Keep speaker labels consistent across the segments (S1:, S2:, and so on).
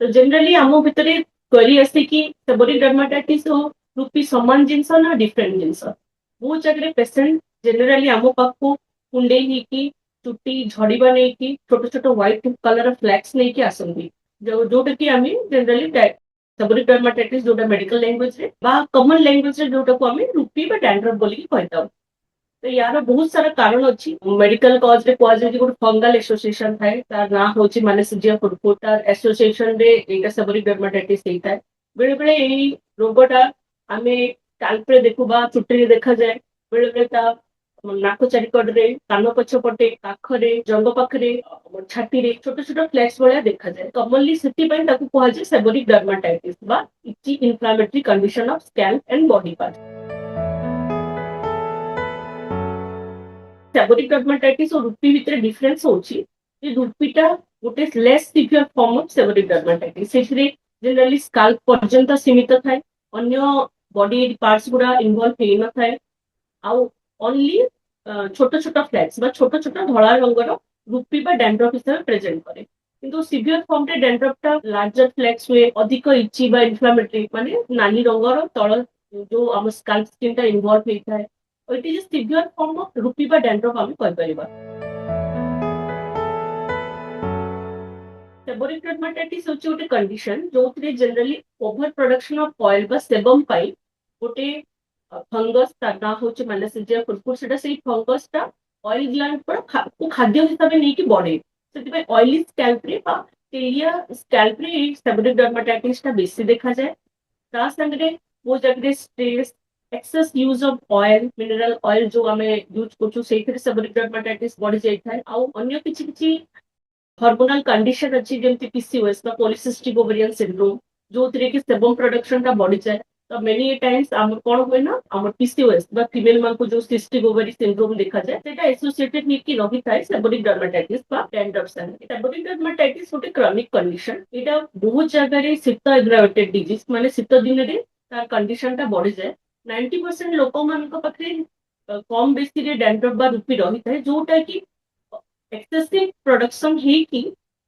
S1: तो जनरली आम भितर क्वेरी आसे कि सेबोरिक डर्माटाइटिस और रूपी समान जिनस ना डिफरेंट जिनस बहुत जगह पेसेंट जनरली आम पाखु कुंडे ही चुट्टी झड़वा नहीं कि छोट छोट व्हाइट कलर फ्लैक्स नहीं कि आसती जोटा कि आम जनरली सेबोरिक डर्माटाइटिस जोटा मेडिकल लैंग्वेज रे बा कॉमन लैंग्वेज रे जोटा को आम रूपी बा डैंड्रफ बोली कहिताऊ। तो यार बहुत सारा कारण अच्छी मेडिकल कॉज रे कॉज रे गोटे फंगल एसोसिएशन थाए तार ना होची मानेसिजिया फुडफुट तार एसोसिएशन रे एटा सेबोरिक डर्माटाइटिस हेता है बेले बेले एई रोगटा आमे स्कैल्प रे देखु बा चुट्टी रे देखा जाए बेले बेले ता नाक चारिकड रे कान पछ पटे पाखरे जंग पाखरे छाती रे छोट छोट फ्लैक्स भलिया देखा जाए कॉमनली सिटी पय ताकू कहा जाए सेबोरिक डर्माटाइटिस बा itchy inflammatory condition of scalp and body part. Seborrhoeic dermatitis और रूपी भितर डिफरेंस होची जे रूपीटा गोटे less severe form of seborrhoeic dermatitis सेथरे जनरली स्कैल्प पर्यंत सीमित थाए अन्य बॉडी पार्ट्स गुडा इन्वॉल्व हेई न थाए आउ ओनली छोट छोट फ्लैक्स बा छोट छोट धला रंगर रूपी बा डैंड्रफ हिसाब प्रेजेंट करे किंतु सिवियर फॉर्म रे डैंड्रफटा लार्जर फ्लैक्स हुए अधिक इची बा इन्फ्लेमेटरी माने नाली रंगर तळ जो हम स्कैल्प स्किन टा इन्वॉल्व हेई थाए it is severe form of रूपी बा डैंड्रफ आम कहिपरिबा। सेबोरिक डर्माटाइटिस होची गोटे कंडीशन जोथरे generally over production of oil बा सेबम पाई गोटे फंगस तार ना होची मानेसिजिया फुडफुट सेटा सेई फंगस टा ऑयल ग्लैंड पर को खाद्य हिसाब नै कि बढे सेति पे ऑयली स्कैल्प रे बा तेलिया स्कैल्प रे सेबोरिक डर्माटाइटिस टा बेसी देखा जाए ता संगरे वो जगह stress excess use of oil mineral oil जो हमें यूज करछु सेथिरे सेबोरिक डर्माटाइटिस बढ़ी जाय थाए आ अन्य किछि किछि हार्मोनल कंडीशन अच्छी जेमती पीसीओएस बा पॉलीसिस्टिक ओवेरियन सिंड्रोम जो थरे कि सेबम प्रोडक्शन का बढ़ी जाए तो मेनी टाइम्स आम कोन होय ना आम पीसीओएस बा फीमेल मान को जो सिस्टिक ओवरी सिंड्रोम देखा जाए सेटा एसोसिएटेड नी कि रही थाए सेबोरिक डर्माटाइटिस बा डैंड्रफ संगे सेबोरिक डर्माटाइटिस गोटे क्रॉनिक कंडीशन एटा बहुत जगह रे शीत एग्रावेटेड डिजीज माने शीत दिन रे तार कंडीशन टा बढ़ी जाए 90% लोक मान को पाखरे कम बेसी रे डैंड्रफ बा रूपी रही थाए जोटा कि एक्सेसिव प्रोडक्शन ही की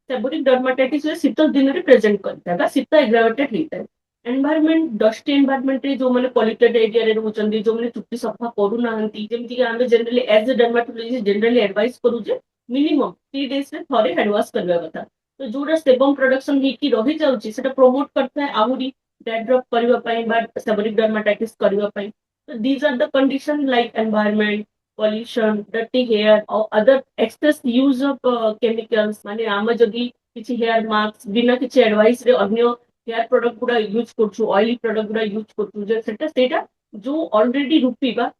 S1: सेबोरिक डर्माटाइटिस रे शीत दिन रे प्रेजेंट करता है शीत एग्रावेटेड हेता है एनवायरनमेंट डस्टी एनवायरनमेंट रे जो माने पॉल्यूटेड एरिया रे रहउचंदी जो माने चुट्टी सफा करू नाहंती जेमति कि आमे generally as a dermatologist generally advise करू जे मिनिमम 3 डेज रे थोड़े हैंड वॉश करबा कथा तो जोरा सेबम प्रोडक्शन ही की रही जाउची सेटा प्रमोट करता है आहुरी डैंड्रफ करबा पई बा सेबोरिक डर्माटाइटिस करबा पई तो these are the condition like environment pollution, dirty hair or other excess use of chemicals माने आम जदि किछि हेयर मास्क बिना किछि एडवाइस रे अन्य हेयर प्रोडक्ट गुडा यूज करछु ऑयली प्रोडक्ट गुडा यूज करछु जे सेटा जो ऑलरेडी रूपी बा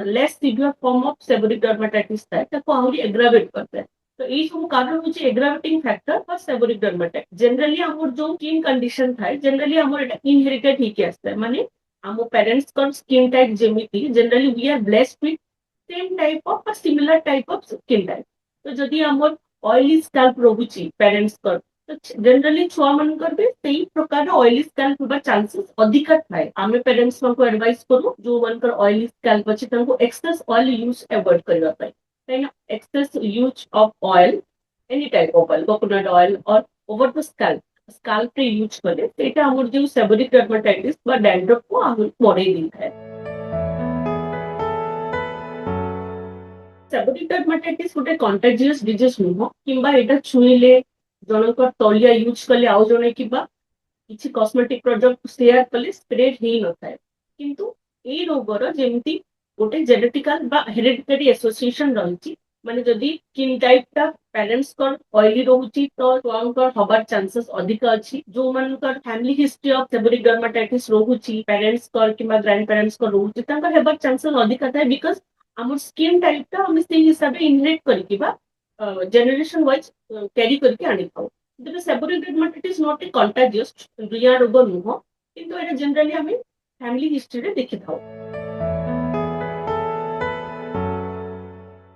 S1: less severe form of seborrhoeic dermatitis था ताको आहुरी एग्रावेट करता है तो एई सब कारण होची aggravating factor for seborrhoeic dermatitis generally हमर जो स्किन कंडीशन था जनरली हमर एटा इनहेरिटेड ही के आस्ता है माने हम पेरेंट्स का स्किन टाइप जेमिति generally we are blessed with same type of similar type of skin type तो जदि हमर ऑयली स्कैल्प रहुची पेरेंट्स कर तो जनरली छुआ मनकर भी सही प्रकार ऑयली स्कैल्प होबा चांसेस अधिक थाए आमे पेरेंट्स को एडवाइस करू जो मनकर ऑयली स्कैल्प अछि तंको एक्सेस ऑयल यूज अवॉइड करबा पई काइना excess use of oil any type of oil coconut oil और ओवर द स्कैल्प रे यूज करे एटा हमर जो सेबोरिक डर्माटाइटिस बा डैंड्रफ को आहुरी बढ़ाई दी है। सेबोरिक डर्माटाइटिस गोटे कंटाजियस डिजीज नुह किंबा एटा छुईले जनकर तलिया यूज कले आउ जने किबा किछि कॉस्मेटिक प्रोडक्ट शेयर कले स्प्रेड हेई न थाए किंतु ए रोगर जेमति गोटे जेनेटिकल बा हेरेडिटरी एसोसिएशन रहिछि माने जदि स्किन टाइप टा पेरेंट्स कर ऑयली रहउछि तो छुआंकर हबार चांसेस अधिक अछि जो मानकर family history of seborrhoeic dermatitis रहउछि पेरेंट्स कर किंबा ग्रैंड पेरेंट्स कर रहउछि तांकर हबार चांसेस अधिक थाए बिकॉज़ आम स्किन टाइप टा हम से हिसाब से इनहेरिट करके बा जनरेशन वाइज कैरी करके आनी पाऊ जब seborrheic dermatitis not a contagious दुनिया रोग नुह किंतु एटा जनरली हम फैमिली हिस्ट्री रे देखि थाउ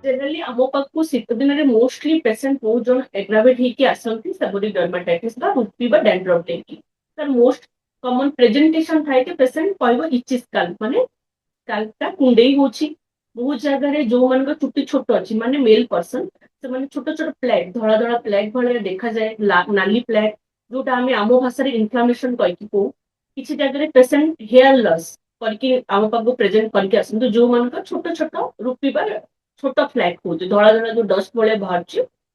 S1: जनरली आम पाखु शीत दिन रे मोस्टली पेशेंट बहुत जन एग्रावेट ही के आसंती सेबोरिक डर्माटाइटिस बा रूपी बा डैंड्रफ देखि तर मोस्ट कॉमन प्रेजेंटेशन थाए के पेशेंट कहबो इची स्कैल्प माने स्कैल्प टा कुंडेई होची बहुत जगह जो मन चुट्टी छोट अच्छी माने मेल पर्सन से माने छोट छोट प्लेट धड़ा धड़ा प्लेट भाया देखा जाए नाली प्लेट जोटा आम आम भाषा इनफ्लामेशन कहीकि कहू किसी जगह पेसेंट हेयर लॉस करके आम पाखु प्रेजेंट करके आसନ୍ତୁ जो मान छोट छोट रूपी छोट फ्लैग हो धड़ा धड़ा जो डस्ट भाया बाहर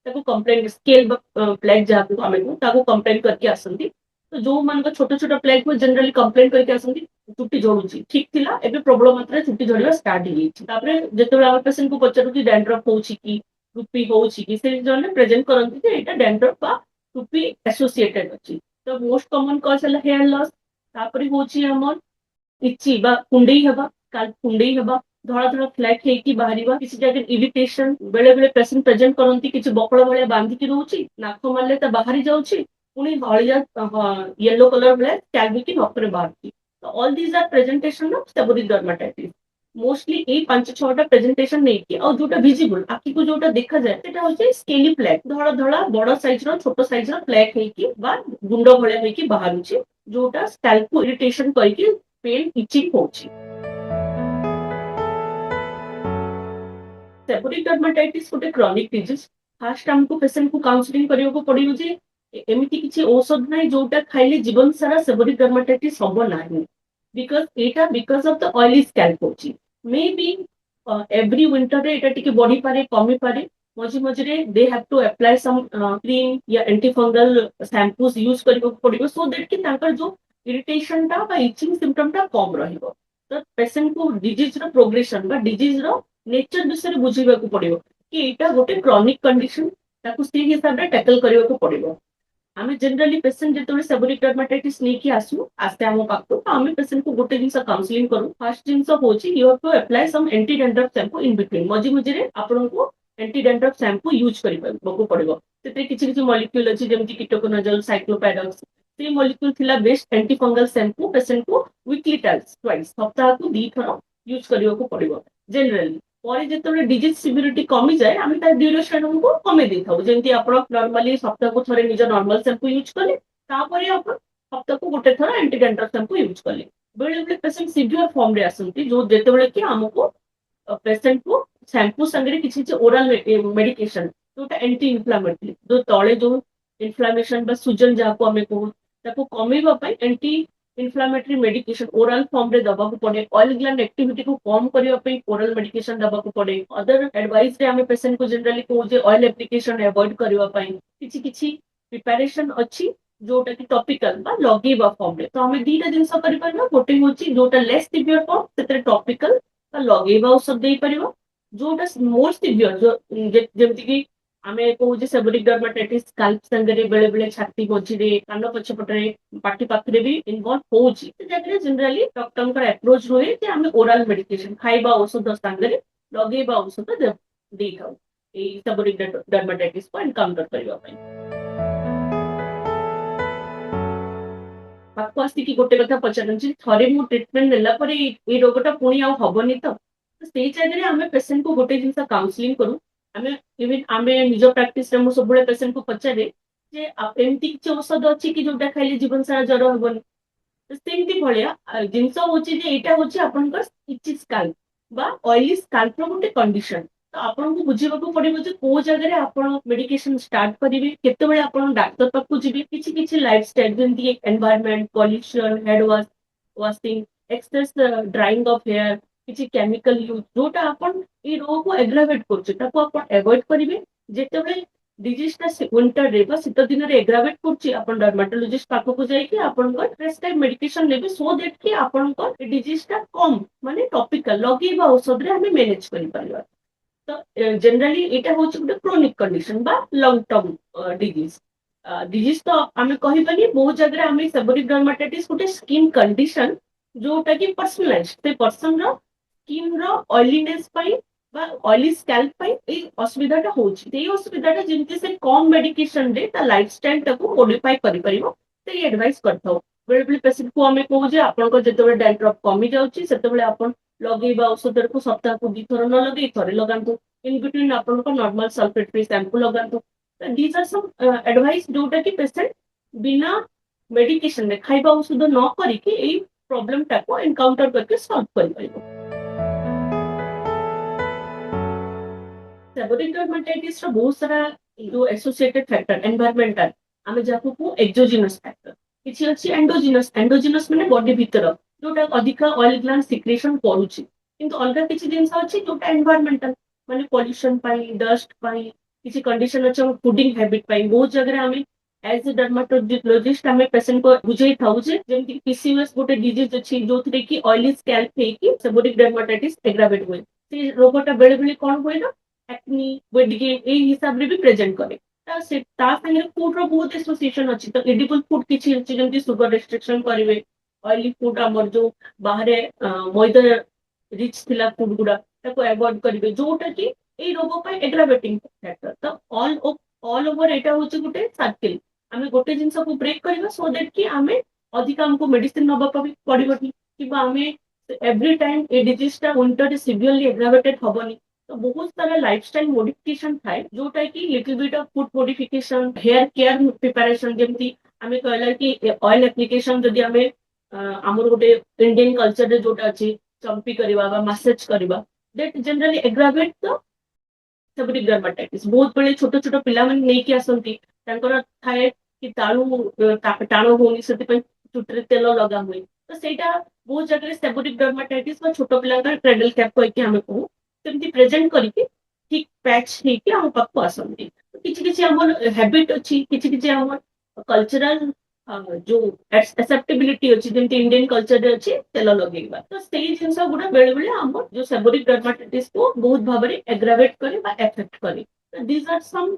S1: कंप्लेन स्केल फ्लैग जहाँ आम कहू कंप्लेन करके आसती तो जो मान छोट छोट फ्लैग को जनरली कंप्लेन करके आसती चुट्टी झड़ुची ठीक थिला एबे प्रबल मात्रा चुट्टी झड़िया स्टार्ट हो जिते पेसेंट को पचारू कि डैंड्रफ हो रूपी हो जने प्रेजेंट करती है डैंड्रफ बा रूपी एसोसिएटेड अच्छी तो मोस्ट कॉमन कॉज है हेयर लॉस तापरे होची हमर इची बा कुंडई हबा काल कुंडई हबा धड़ा धड़ा फ्लैट हेकी बाहरिबा किसी जगह इरिटेशन बेले बेले पेशेंट प्रेजेंट करंती किसी बकळ भलिया बांधिकी रहउची नाक मारले त बाहरी जाउची पुणी हळिया येलो कलर भलिया कैविटी नकरे बाहरची तो all these are presentation of seborrhoeic dermatitis mostly ए 5-6टा प्रेजेंटेशन नहीं कि और जोटा विजिबल आखि को जोटा देखा जाए सेटा होचे स्केली फ्लैग धड़ा धड़ा बड़ साइज रो छोट साइज रो फ्लैग हेकी बा गुंड भलिया हेकी बाहरुची जोटा स्कैल्प को इरिटेशन करके पेन इचिंग होची सेबोरिक डर्माटाइटिस गोटे क्रॉनिक डिजीज फास्ट हमको पेशेंट को काउंसलिंग करियो को पड़ियो जे एमिति किछि औषध नाही जोटा खाइले जीवन सारा सेबोरिक डर्माटाइटिस हबो नाही because of the oily scalp होची मे बी एवरी विंटर रे एटा टिके बॉडी पारे कमी पारे मझे मझे they have to apply some cream या एंटी फंगल शैम्पूज यूज करियो पड़ियो सो दैट कि ताकर जो इरिटेशन टा बा इचिंग सिम्पटम टा कम रहिबो तो पेशेंट को डिजीज रो प्रोग्रेशन बा डिजीज रो नेचर विषय बुझा पड़ो कि यहाँ गोटे क्रॉनिक कंडीशन से हिसाब से टैकल करने को पड़ो आम जनरली पेशेंट जो सेबोरिक डर्माटाइटिस नहीं आसू आसे आम पाख तो आम पेशेंट को गोटे जिन काउंसलिंग करूँ फास्ट जिन you have to apply some anti dandruff shampoo in between मझे मझे आपको एंटी डैंड्रफ शैम्पू यूज करने पड़ो से मलिक्यूल अच्छी जमी कीटोकोनाजोल साइक्लोपैडक्स से मलिक्यूल थिला best anti fungal shampoo patient को वीकली ट्वाइस सप्ताह को 2 थर यूज करने को पड़ो जनरली जो डिजीज सिविरिटी कमी जाए आम ड्यूरेशन को कमे दे था जमी आप नॉर्मली सप्ताह को थे निज नॉर्मल शैम्पू यूज कले सप्ताह को गोटे थर एंटी डैंड्रफ शैम्पू यूज कले बेले बेले पेशेंट सिवियर फॉर्म रे आसती जो जिते कि आमको पेशेंट को शैम्पू संगे किसी ओराल मेडिकेशन जो एंटी इनफ्लामेटरी जो तले जो इनफ्लामेशन सुजन जहाँ आम कहू कमेवाई anti inflammatory medication oral form रे दबा को पड़े ऑयल ग्लैंड एक्टिविटी को कम करने ओरल मेडिकेशन दबा को पड़े अदर एडवाइस रे आमे पेशेंट को जनरली कहू जे ऑयल एप्लिकेशन अवॉइड करने किछि किछि प्रिपरेशन अच्छी जोटा कि टॉपिकल बा लगेबा फॉर्म रे तो आमे दीटा जिंस करि परबा गोटे होची जोटा लेस सिवियर फॉर्म सेते टॉपिकल बा लगेबा औषध दे परिबा जोटा मोर सिवियर जो जेमति कि आमे कहू सेबोरिक डर्माटाइटिस स्कैल्प संगे बेले बेले छाती मझिरे कान पछपटे पाटी पाखरे भी इन्वॉल्व होची जगह जनरली डॉक्टर का अप्रोच हुए जे आमे ओरल मेडिकेशन खाइबा औषध संगे लगेबा औषध दे थाउ ए सेबोरिक डर्माटाइटिस को एनकाउंटर करबा पई पाखु आसिकी गोटे कथा पचारछि थरे मु ट्रीटमेंट नेला परे ए रोगटा पुणी आ हबनी तो सेई जगह आमे पेशेंट को गोटे जिंसा काउंसलिंग करू इवन आमे निज प्रैक्टिस रे मु सब पेशेंट को पचारे जे एमती किछि औषध अछि कि जोटा खाइले जीवन सारा जर हबनी सेमती भलिया जिंस होछि जे एटा होछि आपनकर इची स्कैल्प बा ऑयली स्कैल्प रो गोटे कंडीशन तो आपन को बुझिबा को पड़िबो जे को जगह रे आपन मेडिकेशन स्टार्ट करिवे केते बेले आपन डॉक्टर पाक को जिबे किछि किछि लाइफस्टाइल जेंति environment pollution head washing excess drying of hair किछि केमिकल यूज जोटा आपन ए रोग को एग्रावेट करछ ताको आपन अवॉइड करिवे जेते बेले डिजीज ता विंटर रे बा शीत दिन रे एग्रावेट करछ आपन डर्मेटोलॉजिस्ट पाक को जाई कि आपन को प्रेस्क्राइब मेडिकेशन लेबे सो दैट कि आपन को डिजीज ता कम माने टॉपिकल लगेबा औषध रे हमें मैनेज करि परिबा तो जनरली एटा होछ गुटे क्रोनिक कंडीशन बा लॉन्ग टर्म डिजीज तो आमे कहिबानी बहुत जगह आमे सेबोरिक डर्माटाइटिस गुटे स्किन कंडीशन जोटा कि पर्सनलाइज्ड से पर्सन रो स्किन रो ऑयलीनेस पाई बा ऑयली स्कैल्प पाई ए असुविधाटा होछि ते असुविधाटा जेंति से कम मेडिकेशन रे ता लाइफस्टाइल टाको मॉडिफाई करि परिबो ते एडवाइस करथौ बेले बेले पेशेंट को आमे कहू जे आपन को जेते बेले डैंड्रफ कमी जाउछि सेते बेले आपन लगेबा औषध को सप्ताह को 2 थर न लगे थरे लगांतु इन बिटवीन आपन को नॉर्मल सल्फेट फ्री शैम्पू लगांतु दीज आर सम एडवाइस जोटा कि पेशेंट बिना मेडिकेशन रे खाइबा औषध न करी कि ए प्रॉब्लम टाको एनकाउंटर करके सॉल्व करि परिबो सेबोरिक डर्माटाइटिस रो बहुत सारा जो एसोसिएटेड फैक्टर एनवायरमेंटल आमे जाको को एक्सोजिनस फैक्टर किछि अछि एंडोजिनस माने बॉडी भीतर जोटा अधिक ऑयल ग्लैंड सिक्रेशन करूछि किंतु अलगा किछि जिंस अछि जोटा एनवायरमेंटल माने पोल्यूशन पाई डस्ट पाई किछि कंडीशन अछि हम फूडिंग हैबिट पाई बहुत जगह आमे एज ए डर्माटोलॉजिस्ट आमे पेशेंट को बुझेई थाउ जे जेमति पीसीओएस गोटे डिजीज अछि जोथरे कि ऑयली स्कैल्प हे कि सेबोरिक डर्माटाइटिस एग्रावेट हुए से रोगटा बेले बेले कोन होय ना एक्नी वेट गेन ए हिसाब रे भी प्रेजेंट करे ता संगे फूड रो बहुत एसोसिएशन अछि तो एडिबल फूड किछि अछि जेमति सुगर रेस्ट्रिक्शन करिवे ऑयली फूड हमर जो बाहरे मैदा रिच थिला फूड गुडा ताको अवॉइड करिवे जोटा कि ए रोग पय एग्रावेटिंग फैक्टर तो ऑल ओवर एटा होछि गुटे सर्किल आमे गोटे जिंस को ब्रेक करबा सो दैट कि आमे अधिक हमको मेडिसिन नबा पड़िबनी कि आमे एवरी टाइम ए डिजीज टा विंटर सिवियरली एग्रावेटेड हबनी तो बहुत सारा लाइफस्टाइल मॉडिफिकेशन थाए जोटा कि little bit of food modification hair care preparation जेमती आमे कहला कि ऑयल एप्लीकेशन जदि आमे हमर गोटे इंडियन कल्चर रे जोटा अछि चंपी करबा बा मसाज करबा that generally aggravate the seborrheic dermatitis बहुत बड़े छोट छोट पिला मन नै कि आसंती तांकर थाए कि ताळु टाणो होनी सेति पे चुटरे तेल लगा हुए तो सेटा बहुत जगह सेबोरिक डर्माटाइटिस बा छोट पिला का क्रेडल कैप को कि हमें कहू सेमती प्रेजेंट करिके ठीक पैच हे कि हम पाखु आसंती किछि किछि हमर हैबिट अछि किछि किछि हमर कल्चरल जो एक्सेप्टेबिलिटी अछि जेमती इंडियन कल्चर रे अछि तेल लगेबा तो सेही जिंस गुडा बेले बेले हमर जो सेबोरिक डर्माटाइटिस को बहुत भाबरे एग्रावेट करे बा इफेक्ट करे दीज आर सम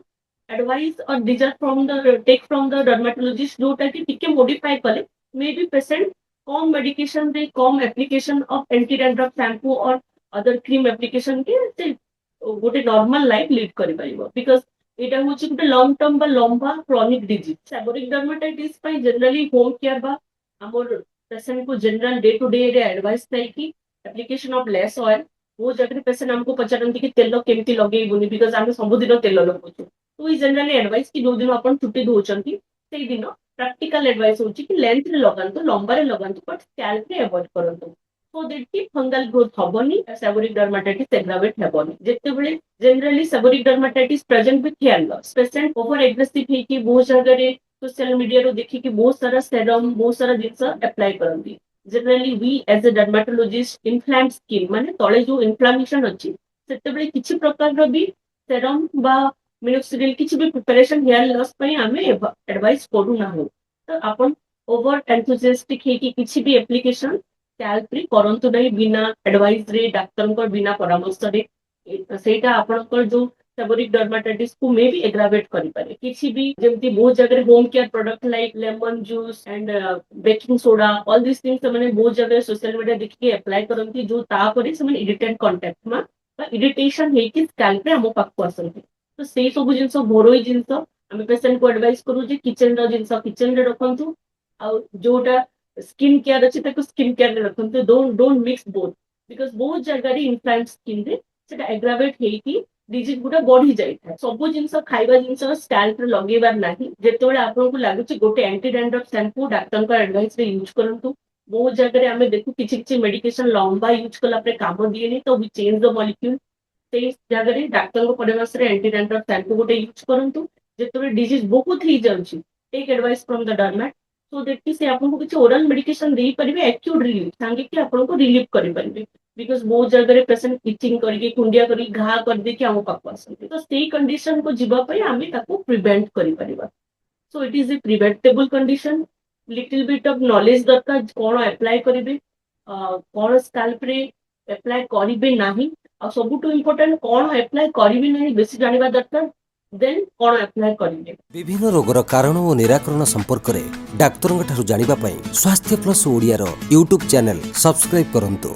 S1: एडवाइस और these are from the take from the dermatologist जोटा कि टिके मॉडिफाई करे मे बी पेशेंट कम मेडिकेशन रे कम application of anti dandruff shampoo और अदर क्रीम एप्लीकेशन के से गोटे नॉर्मल लाइफ लीड करि परिबो बिकॉज़ এটা হচ্ছে একটা লং টার্ম বা লম্বা ক্রনিক ডিজিজ সেবরিক ডার্মাটাইটিস পাই জেনারেলি হোম কেয়ার বা আমার পেশেন্ট को जनरल डे टू डे रे एडवाइस थाई कि एप्लीकेशन ऑफ लेस ऑयल वो जगह पेशेंट हमको पचारंती कि तेल केमती लगेइबुनी बिकॉज़ हम सबुदिन तेल लगौछु तो ई जनरली एडवाइस कि जो दिन अपन छुट्टी दोचंती सेई दिन प्रैक्टिकल एडवाइस होची कि लेंथ रे लगांतु लंबा रे लगांतु बट स्कैल्प रे अवॉइड करंतु so that कि फंगल ग्रोथ हबनी सेबोरिक डर्माटाइटिस एग्रावेट हबनी जेते बेले generally seborrhoeic dermatitis present with hair loss patient over aggressive हे कि बहुत जगह रे सोशल मीडिया रो देखि कि बहुत सारा सेरम बहुत सारा जिंस अप्लाई करंती generally we as a dermatologist inflamed skin माने तळे जो इन्फ्लेमेशन अछि सेते बेले किछि प्रकार रो भी सेरम बा मिनोक्सिडिल किछि भी प्रिपरेशन हेयर लॉस पई हमें एडवाइस करू ना हो तो अपन ओवर एंथुसियास्टिक हे कि किछि भी एप्लीकेशन स्कैल्प रे करंतु नहीं बिना एडवाइस रे डॉक्टर को बिना परामर्श रे सेटा आपनकर जो सेबोरिक डर्माटाइटिस को मे भी एग्रावेट करि पारे किछि भी जेमति बहुत जगह home care product like lemon juice and baking soda all this things माने बहुत जगह सोशल मीडिया देखि अप्लाई करंती जो ता परे से माने इरिटेंट कांटेक्ट मा इरिटेशन हे कि स्कैल्प रे हम पाखु आसंती तो सेई सब जिंस घरोई जिंस हम पेशेंट को एडवाइस करू जे किचन रो जिंस किचन रे रखंतु आ जोटा स्किन केयर अच्छी ताको स्किन केयर रे रखंतु डोंट मिक्स बोथ बिकॉज़ बहुत जगह रे इन्फ्लेम्ड स्किन रे सेटा एग्रावेट हे कि डिजीज गुडा बढ़ी जाय था सब जिंस खाइबा जिंस स्कैल्प रे लगेबार नाही जेतेबेले आपन को लागुची गोटे एंटी डैंड्रफ शैम्पू डॉक्टर को एडवाइस रे यूज करंतु बहुत जगह रे हमें देखु किछि किछि मेडिकेशन लंबा यूज कला पे काम दिएनी तो वी चेंज द मॉलिक्यूल से जगह रे डॉक्टर को परामर्श रे एंटी डैंड्रफ शैम्पू गोटे यूज करंतु जेतेबेले डिजीज बहुत ही जाउची take advice from the dermat so that कि से आपन को किछि ओरल मेडिकेशन देई परिबे एक्यूट रिलीफ सांगे कि आपन को रिलीफ करि परिबे बिकॉज़ बहुत जगह रे पेशेंट इचिंग करके कुंडिया करी घा कर दे कि हम पाखु आसंती तो सेही कंडीशन को जीवा पई हमें ताको प्रिवेंट करि परिबा so it is a preventable condition little bit of knowledge दरकार कोन अप्लाई करिवे कोन स्कैल्प रे अप्लाई करिवे नाही आ सबुटु इंपोर्टेंट कोन अप्लाई करिवे नाही बेसी जानिबा दरकार देन कोन अप्लाई करिवे
S2: विभिन्न रोगर कारण और निराकरण संपर्क में डाक्तरों ठारू जानिबा पई स्वास्थ्य प्लस ओडिया रो यूट्यूब चैनल सब्सक्राइब करंतु।